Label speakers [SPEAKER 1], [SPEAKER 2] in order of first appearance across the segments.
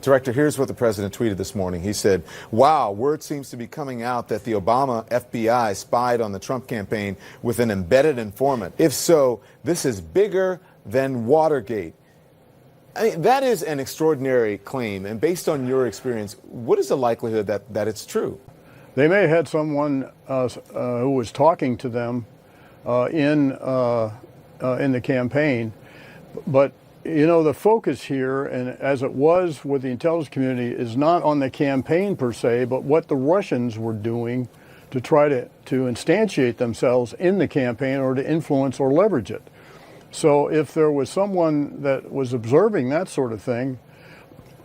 [SPEAKER 1] Director, here's what the president tweeted this morning. He said, wow, word seems to be coming out that the Obama FBI spied on the Trump campaign with an embedded informant. If so, this is bigger than Watergate. I mean, that is an extraordinary claim. And based on your experience, what is the likelihood that it's true?
[SPEAKER 2] They may have had someone who was talking to them in the campaign, but you know, the focus here, and as it was with the intelligence community, is not on the campaign per se, but what the Russians were doing to try to instantiate themselves in the campaign or to influence or leverage it. So if there was someone that was observing that sort of thing,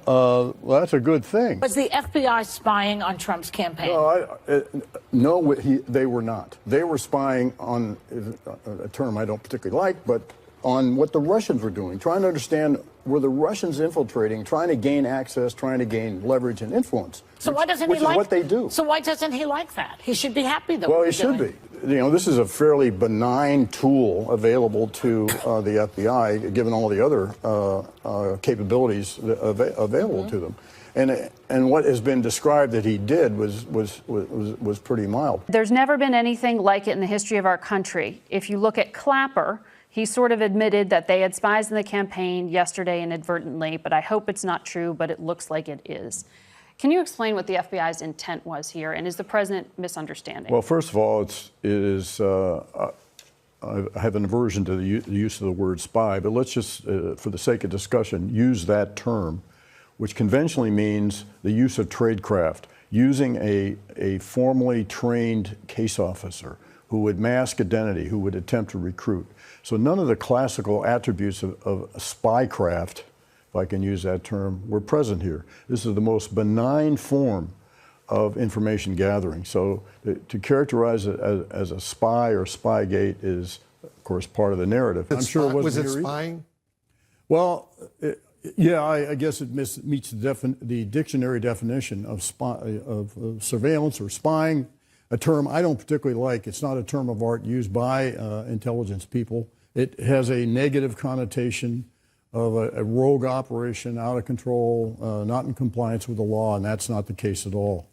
[SPEAKER 2] well, that's a good thing.
[SPEAKER 3] Was the FBI spying on Trump's campaign?
[SPEAKER 2] No, they were not. They were spying on a term I don't particularly like, but on what the Russians were doing, trying to understand, were the Russians infiltrating, trying to gain access, trying to gain leverage and influence.
[SPEAKER 3] So why doesn't
[SPEAKER 2] which
[SPEAKER 3] he like
[SPEAKER 2] is what they do?
[SPEAKER 3] So why doesn't he like that? He should be happy though.
[SPEAKER 2] Well, he should be. You know, this is a fairly benign tool available to the FBI, given all the other capabilities available to them. And what has been described that he did was pretty mild.
[SPEAKER 4] There's never been anything like it in the history of our country. If you look at Clapper, he sort of admitted that they had spies in the campaign yesterday inadvertently, but I hope it's not true, but it looks like it is. Can you explain what the FBI's intent was here, and is the president misunderstanding?
[SPEAKER 2] Well, first of all, I have an aversion to the use of the word spy, but let's just, for the sake of discussion, use that term, which conventionally means the use of tradecraft, using a formally trained case officer who would mask identity, who would attempt to recruit. So none of the classical attributes of spycraft, if I can use that term, were present here. This is the most benign form of information gathering. So to characterize it as a spy or Spygate is, of course, part of the narrative. I'm sure it wasn't
[SPEAKER 5] Was it
[SPEAKER 2] here
[SPEAKER 5] spying?
[SPEAKER 2] either. Well, yeah, I guess it meets the dictionary definition of surveillance or spying. A term I don't particularly like. It's not a term of art used by intelligence people. It has a negative connotation of a rogue operation, out of control, not in compliance with the law, and that's not the case at all.